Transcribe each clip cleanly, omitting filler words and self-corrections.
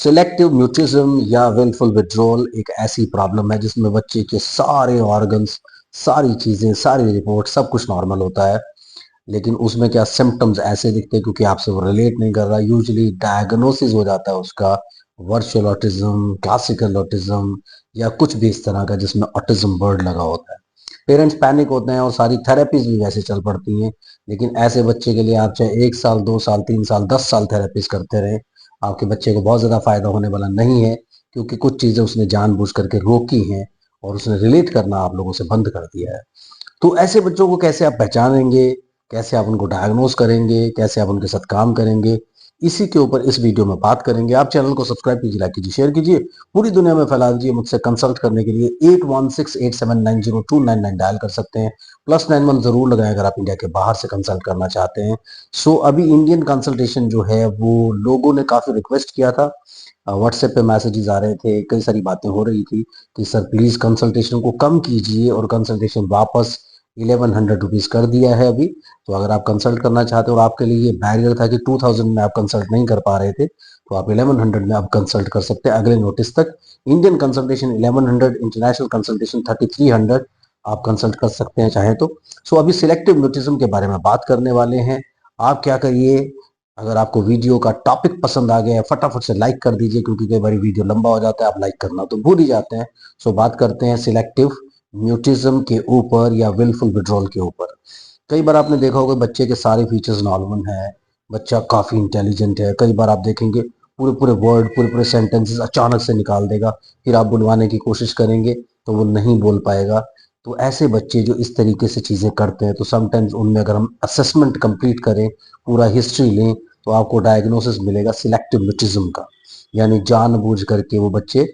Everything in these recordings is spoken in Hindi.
सिलेक्टिव म्यूटिज्म या विलफुल विड्रॉल एक ऐसी प्रॉब्लम है जिसमें बच्चे के सारे ऑर्गन्स, सारी चीजें, सारी रिपोर्ट, सब कुछ नॉर्मल होता है, लेकिन उसमें क्या सिम्टम्स ऐसे दिखते हैं क्योंकि आपसे वो रिलेट नहीं कर रहा। यूजुअली डायग्नोसिस हो जाता है उसका वर्चुअल ऑटिज्म, क्लासिकल ऑटिज्म या कुछ भी इस तरह का जिसमें ऑटिज्म वर्ड लगा होता है। पेरेंट्स पैनिक होते हैं और सारी थेरेपीज भी वैसे चल पड़ती हैं, लेकिन ऐसे बच्चे के लिए आप चाहे 1 साल, 2 साल, 3 साल, 10 साल थेरेपीज करते रहे, आपके बच्चे को बहुत ज्यादा फायदा होने वाला नहीं है, क्योंकि कुछ चीजें उसने जानबूझ करके रोकी हैं और उसने रिलेट करना आप लोगों से बंद कर दिया है। तो ऐसे बच्चों को कैसे आप पहचानेंगे, कैसे आप उनको डायग्नोस करेंगे, कैसे आप उनके साथ काम करेंगे, इसी के ऊपर इस वीडियो में बात करेंगे। आप चैनल को सब्सक्राइब कीजिए, लाइक कीजिए, शेयर कीजिए, पूरी दुनिया में फैला दीजिए। मुझसे कंसल्ट करने के लिए 8168790299 डायल कर सकते हैं। +91 जरूर लगाएं अगर आप इंडिया के बाहर से कंसल्ट करना चाहते हैं। सो अभी इंडियन कंसल्टेशन जो है वो लोगों ने काफी रिक्वेस्ट किया था, व्हाट्सएप पे मैसेजेस आ रहे थे, कई सारी बातें हो रही थी कि सर प्लीज कंसल्टेशन को कम कीजिए, और कंसल्टेशन वापस 1100 रुपीज कर दिया है अभी। तो अगर आप कंसल्ट करना चाहते हो और आपके लिए ये बैरियर था कि 2000 में आप कंसल्ट नहीं कर पा रहे थे, तो आप 1100 में आप कंसल्ट कर सकते हैं अगले नोटिस तक। इंडियन कंसल्टेशन 1100, इंटरनेशनल कंसल्टेशन 3300 आप कंसल्ट कर सकते हैं चाहे तो। सो अभी सिलेक्टिव म्यूटिज्म के बारे में बात करने वाले हैं। आप क्या करिए, अगर आपको वीडियो का टॉपिक पसंद आ गया है फटाफट से लाइक कर दीजिए, क्योंकि कई बार वीडियो लंबा हो जाता है, आप लाइक करना तो भूल ही जाते हैं। सो बात करते हैं सिलेक्टिव म्यूटिज्म के ऊपर या विलफुल विड्रॉल के ऊपर। कई बार आपने देखा होगा बच्चे के सारे फीचर्स नॉर्मल हैं, बच्चा काफी इंटेलिजेंट है, कई बार आप देखेंगे पूरे पूरे वर्ड, पूरे पूरे सेंटेंसेस अचानक से निकाल देगा, फिर आप बुलवाने की कोशिश करेंगे तो वो नहीं बोल पाएगा। तो ऐसे बच्चे जो इस तरीके से चीजें करते हैं, तो समटाइम्स उनमें अगर हम असेसमेंट कंप्लीट करें, पूरा हिस्ट्री लें, तो आपको डायग्नोसिस मिलेगा सिलेक्टिव म्यूटिज्म का, यानी जानबूझ करके वो बच्चे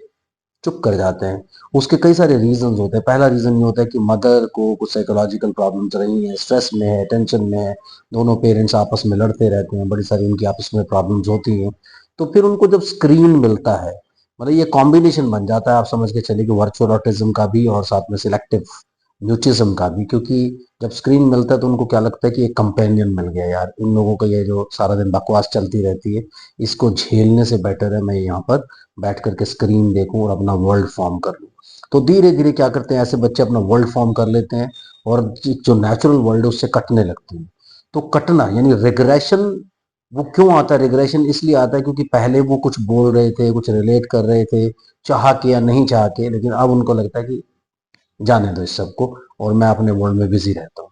चुप कर जाते हैं। उसके कई सारे रीजंस होते हैं। पहला रीजन ये होता है कि मदर को कुछ साइकोलॉजिकल प्रॉब्लम्स रही हैं, स्ट्रेस में है, टेंशन में है, दोनों पेरेंट्स आपस में लड़ते रहते हैं, बड़ी सारी उनकी आपस में प्रॉब्लम्स होती हैं। तो फिर उनको जब स्क्रीन मिलता है, मतलब ये कॉम्बिनेशन बन जाता है, आप समझ के चलिए कि वर्चुअल ऑटिज्म का भी और साथ में सिलेक्टिव म्यूटिज्म का भी, क्योंकि जब स्क्रीन मिलता है तो उनको क्या लगता है कि एक कंपेनियन मिल गया यार, इन लोगों का ये जो सारा दिन बकवास चलती रहती है, इसको झेलने से बेटर है मैं यहाँ पर बैठ करके स्क्रीन देखूं और अपना वर्ल्ड फॉर्म कर लूं। तो धीरे धीरे क्या करते हैं ऐसे बच्चे, अपना वर्ल्ड फॉर्म कर लेते हैं और जो नेचुरल वर्ल्ड है उससे कटने लगते हैं। तो कटना यानी रिग्रेशन, वो क्यों आता है? रिग्रेशन इसलिए आता है क्योंकि पहले वो कुछ बोल रहे थे, कुछ रिलेट कर रहे थे, चाह के या नहीं चाह के, लेकिन अब उनको लगता है कि जाने दो इस सबको और मैं अपने वर्ल्ड में बिजी रहता हूँ।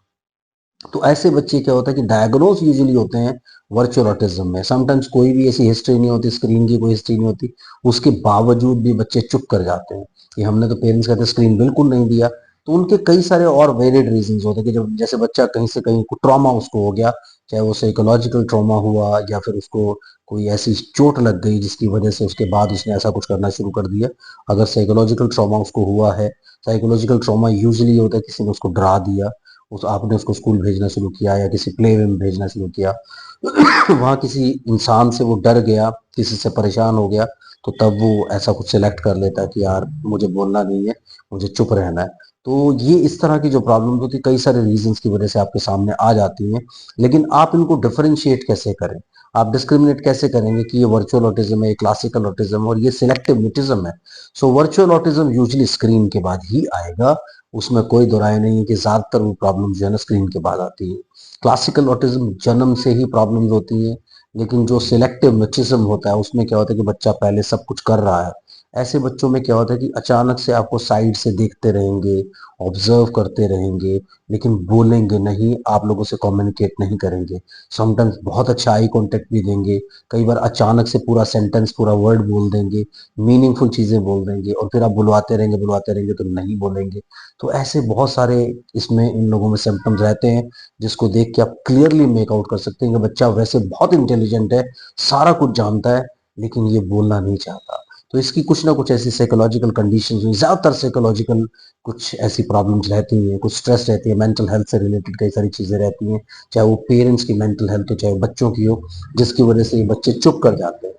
तो ऐसे बच्चे क्या होता है कि डायग्नोज यूजुअली होते हैं वर्चुअल ऑटिज्म में। समटाइम्स कोई भी ऐसी हिस्ट्री नहीं होती, स्क्रीन की कोई हिस्ट्री नहीं होती, उसके बावजूद भी बच्चे चुप कर जाते हैं कि हमने तो, पेरेंट्स कहते हैं स्क्रीन बिल्कुल नहीं दिया। तो उनके कई सारे और वेरिड रीजंस होते हैं कि जब जैसे बच्चा कहीं से कहीं ट्रॉमा उसको हो गया, चाहे वो साइकोलॉजिकल ट्रॉमा हुआ या फिर उसको कोई ऐसी चोट लग गई जिसकी वजह से उसके बाद उसने ऐसा कुछ करना शुरू कर दिया। अगर साइकोलॉजिकल ट्रॉमा उसको हुआ है, साइकोलॉजिकल ट्रॉमा यूजुअली होता है किसी ने उसको डरा दिया, उस आपने उसको स्कूल भेजना शुरू किया या किसी प्ले वे में भेजना शुरू किया, वहां किसी इंसान से वो डर गया, किसी से परेशान हो गया, तो तब वो ऐसा कुछ सिलेक्ट कर लेता है कि यार मुझे बोलना नहीं है, मुझे चुप रहना है। तो ये इस तरह की जो प्रॉब्लम होती है कई सारे रीजंस की वजह से आपके सामने आ जाती हैं, लेकिन आप इनको डिफरेंशिएट कैसे करें, आप डिस्क्रिमिनेट कैसे करेंगे कि ये वर्चुअल ऑटिज्म है, ये क्लासिकल ऑटिज्म और ये सिलेक्टिव म्यूटिज्म है? So virtual autism usually screen के बाद ही आएगा, उसमें कोई दो राय नहीं है कि ज्यादातर वो प्रॉब्लम जो है ना स्क्रीन के बाद आती है। क्लासिकल ऑटिज्म जन्म से ही प्रॉब्लम्स होती हैं, लेकिन जो सिलेक्टिव म्यूटिज्म होता है उसमें क्या होता है कि बच्चा पहले सब कुछ कर रहा है। ऐसे बच्चों में क्या होता है कि अचानक से आपको साइड से देखते रहेंगे, ऑब्जर्व करते रहेंगे, लेकिन बोलेंगे नहीं, आप लोगों से कम्युनिकेट नहीं करेंगे। समटाइम्स बहुत अच्छा आई कांटेक्ट भी देंगे, कई बार अचानक से पूरा सेंटेंस, पूरा वर्ड बोल देंगे, मीनिंगफुल चीजें बोल देंगे, और फिर आप बुलवाते रहेंगे तो नहीं बोलेंगे। तो ऐसे बहुत सारे इसमें इन लोगों में सिम्टम्स रहते हैं, जिसको देख के आप क्लियरली मेक आउट कर सकते हैं कि बच्चा वैसे बहुत इंटेलिजेंट है, सारा कुछ जानता है, लेकिन ये बोलना नहीं चाहता। तो इसकी कुछ ना कुछ ऐसी साइकोलॉजिकल कंडीशंस, ज्यादातर साइकोलॉजिकल कुछ ऐसी प्रॉब्लम्स रहती हैं, कुछ स्ट्रेस रहती है, मेंटल हेल्थ से रिलेटेड कई सारी चीजें रहती हैं, चाहे वो पेरेंट्स की मेंटल हेल्थ हो चाहे बच्चों की हो, जिसकी वजह से ये बच्चे चुप कर जाते हैं।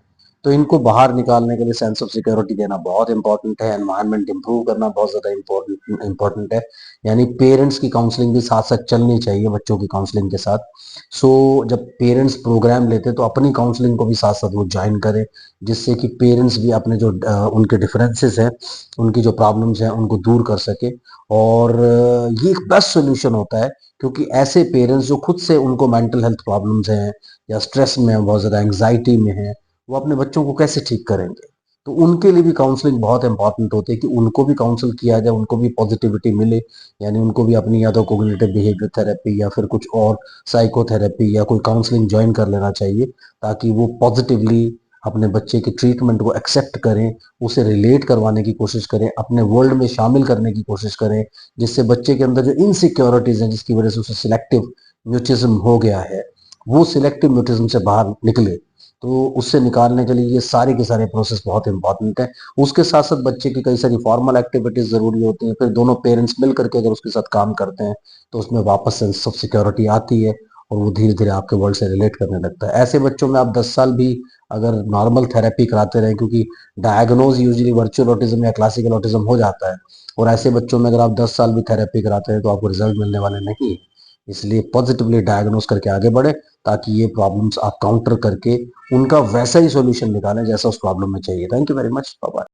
तो इनको बाहर निकालने के लिए सेंस ऑफ सिक्योरिटी देना बहुत इंपॉर्टेंट है, एनवायरनमेंट इंप्रूव करना बहुत ज़्यादा इंपॉर्टेंट है। यानी पेरेंट्स की काउंसलिंग भी साथ साथ चलनी चाहिए बच्चों की काउंसलिंग के साथ। सो जब पेरेंट्स प्रोग्राम लेते तो अपनी काउंसलिंग को भी साथ साथ वो ज्वाइन करें, जिससे कि पेरेंट्स भी अपने जो उनके डिफरेंसेस हैं, उनकी जो प्रॉब्लम्स हैं उनको दूर कर सके। और ये एक बेस्ट सोल्यूशन होता है, क्योंकि ऐसे पेरेंट्स जो खुद से उनको मेंटल हेल्थ प्रॉब्लम्स हैं या स्ट्रेस में है, बहुत ज़्यादा एंग्जाइटी में है, वो अपने बच्चों को कैसे ठीक करेंगे। तो उनके लिए भी काउंसलिंग बहुत इंपॉर्टेंट होती है कि उनको भी काउंसल किया जाए, उनको भी पॉजिटिविटी मिले। यानी उनको भी अपनी या तो कोग्निटिव बिहेवियर थेरेपी या फिर कुछ और साइकोथेरेपी या कोई काउंसलिंग ज्वाइन कर लेना चाहिए, ताकि वो पॉजिटिवली अपने बच्चे के ट्रीटमेंट को एक्सेप्ट करें, उसे रिलेट करवाने की कोशिश करें, अपने वर्ल्ड में शामिल करने की कोशिश करें, जिससे बच्चे के अंदर जो इनसिक्योरिटीज हैं जिसकी वजह से उसे सिलेक्टिव म्यूटिज्म हो गया है, वो सिलेक्टिव म्यूटिज्म से बाहर निकले। तो उससे निकालने के लिए ये सारे के सारे प्रोसेस बहुत इंपॉर्टेंट है। उसके साथ साथ बच्चे की कई सारी फॉर्मल एक्टिविटीज जरूरी होती हैं, फिर दोनों पेरेंट्स मिल करके अगर उसके साथ काम करते हैं तो उसमें वापस सेंस ऑफ सिक्योरिटी आती है और वो धीरे धीरे आपके वर्ल्ड से रिलेट करने लगता है। ऐसे बच्चों में आप 10 साल भी अगर नॉर्मल थेरेपी कराते रहें, क्योंकि डायग्नोज यूजुअली वर्चुअल ऑटिज्म या क्लासिकल ऑटिज्म हो जाता है, और ऐसे बच्चों में अगर आप 10 साल भी थेरेपी कराते हैं तो आपको रिजल्ट मिलने वाले नहीं है। इसलिए पॉजिटिवली डायग्नोस करके आगे बढ़े, ताकि ये प्रॉब्लम्स आप काउंटर करके उनका वैसा ही सॉल्यूशन निकालें जैसा उस प्रॉब्लम में चाहिए। Thank you very much. Bye bye.